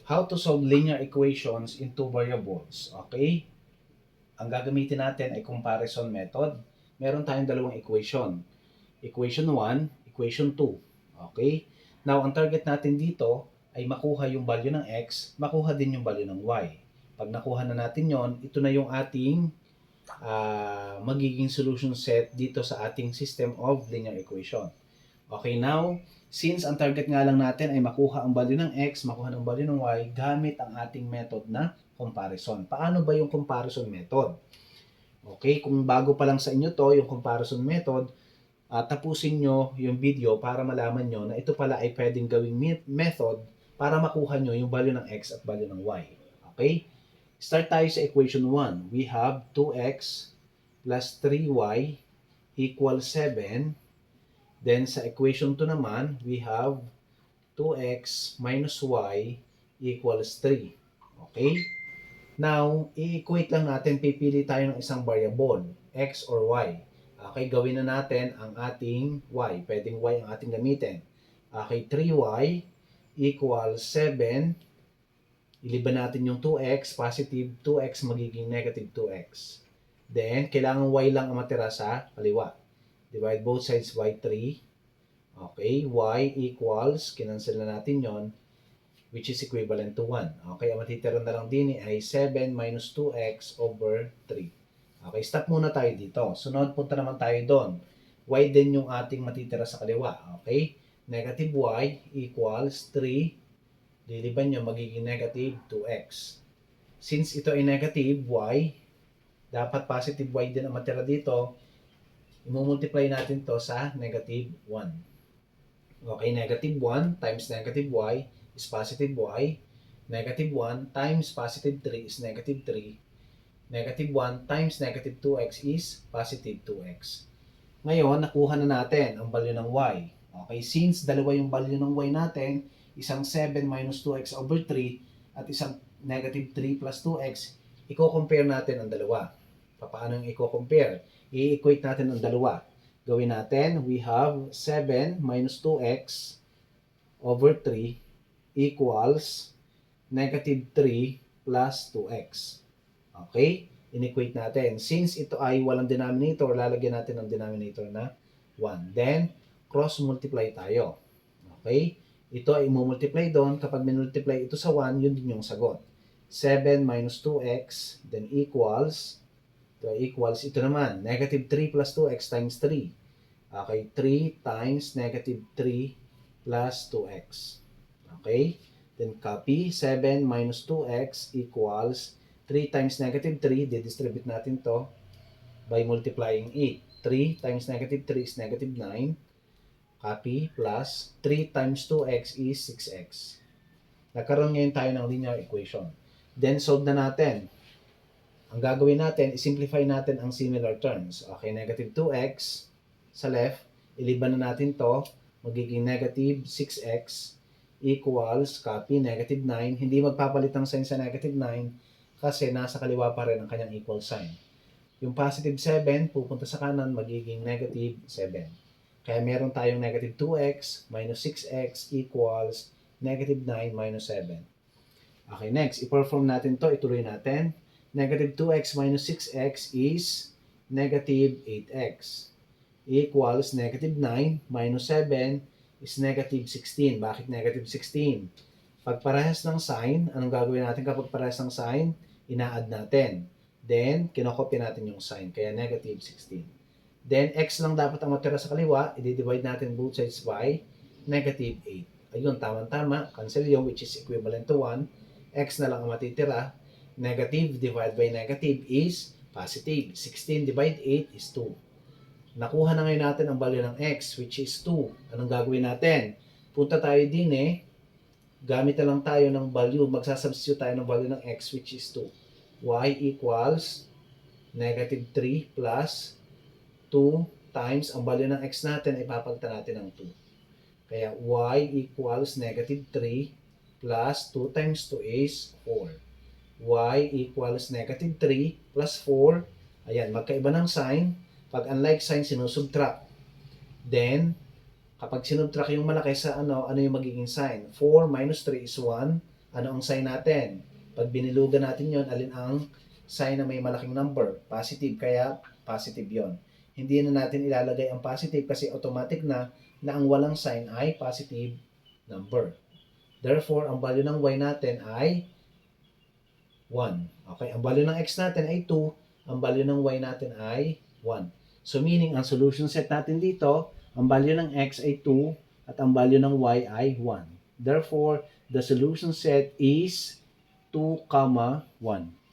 How to solve linear equations in two variables. Okay? Ang gagamitin natin ay comparison method. Meron tayong dalawang equation. Equation 1, equation 2. Okay? Now, ang target natin dito ay makuha yung value ng x, makuha din yung value ng y. Pag nakuha na natin yon, ito na yung ating magiging solution set dito sa ating system of linear equation. Okay, now, since ang target nga lang natin ay makuha ang value ng x, makuha ng value ng y, gamit ang ating method na comparison. Paano ba yung comparison method? Okay, kung bago pa lang sa inyo to, yung comparison method, tapusin nyo yung video para malaman nyo na ito pala ay pwedeng gawing method para makuha nyo yung value ng x at value ng y. Okay? Start tayo sa equation 1. We have 2x plus 3y equals 7. Then sa equation 2 naman, we have 2x minus y equals 3. Okay? Now, i-equate lang natin, pipili tayo ng isang variable, x or y. Okay, gawin na natin ang ating y. Pwedeng y ang ating gamitin. Okay, 3y equals 7. Iliban natin yung 2x, positive 2x magiging negative 2x. Then, kailangan y lang ang matira sa kaliwa. Divide both sides by 3. Okay, y equals, kinancel na natin yon, which is equivalent to 1. Okay, ang matitira na lang din ay 7 minus 2x over 3. Okay, stop muna tayo dito. Sunod, punta naman tayo doon. Y din yung ating matitira sa kaliwa. Okay, negative y equals 3. Liliban nyo, magiging negative 2x. Since ito ay negative y, dapat positive y din ang matira dito. I-multiply natin to sa negative 1. Okay, negative 1 times negative y is positive y. Negative 1 times positive 3 is negative 3. Negative 1 times negative 2x is positive 2x. Ngayon, nakuha na natin ang value ng y. Okay, since dalawa yung value ng y natin, isang 7 minus 2x over 3 at isang negative 3 plus 2x, i-compare natin ang dalawa. Paano yung i-compare? I-equate natin ang dalawa. Gawin natin, we have 7 minus 2x over 3 equals negative 3 plus 2x. Okay? In-equate natin. Since ito ay walang denominator, lalagyan natin ng denominator na 1. Then, cross-multiply tayo. Okay? Ito ay multiply doon. Kapag minultiply ito sa 1, yun din yung sagot. 7 minus 2x, then equals, ito naman, negative 3 plus 2x times 3. Okay, 3 times negative 3 plus 2x. Okay, then copy, 7 minus 2x equals 3 times negative 3, didistribute natin to by multiplying 8. 3 times negative 3 is negative 9. Copy, plus 3 times 2x is 6x. Nagkaroon ngayon tayo ng linear equation. Then, solve na natin. Ang gagawin natin, simplify natin ang similar terms. Okay, negative 2x sa left, iliban na natin to, magiging negative 6x equals, copy, negative 9. Hindi magpapalit ang sign sa negative 9 kasi nasa kaliwa pa rin ang kanyang equal sign. Yung positive 7, pupunta sa kanan, magiging negative 7. Kaya meron tayong negative 2x minus 6x equals negative 9 minus 7. Okay, next, i-perform natin to, ituloy natin. Negative 2x minus 6x is negative 8x equals negative 9 minus 7 is negative 16. Bakit negative 16? Pag parehas ng sign, anong gagawin natin kapag parehas ng sign? Ina-add natin. Then, kinokopya natin yung sign. Kaya negative 16. Then, x lang dapat ang matira sa kaliwa. I-divide natin both sides by negative 8. Ayun, tama-tama. Cancel yung which is equivalent to 1. X na lang ang matitira. Negative divided by negative is positive. 16 divided 8 is 2. Nakuha na ngayon natin ang value ng x, which is 2. Anong gagawin natin? Punta tayo din gamit na lang tayo ng value. Magsasubstitute tayo ng value ng x, which is 2. Y equals negative 3 plus 2 times ang value ng x natin ay papalitan natin ng 2. Kaya y equals negative 3 plus 2 times 2 is 4. Y equals negative 3 plus 4. Ayan, magkaiba ng sign. Pag unlike sign, sinusubtract. Then, kapag sinubtract yung malaki sa ano yung magiging sign? 4 minus 3 is 1. Ano ang sign natin? Pag binilugan natin yon, alin ang sign na may malaking number? Positive, kaya positive yon. Hindi na natin ilalagay ang positive kasi automatic na ang walang sign ay positive number. Therefore, ang value ng y natin ay 1. Okay, ang value ng x natin ay 2, ang value ng y natin ay 1. So meaning, ang solution set natin dito, ang value ng x ay 2 at ang value ng y ay 1. Therefore, the solution set is 2, 1.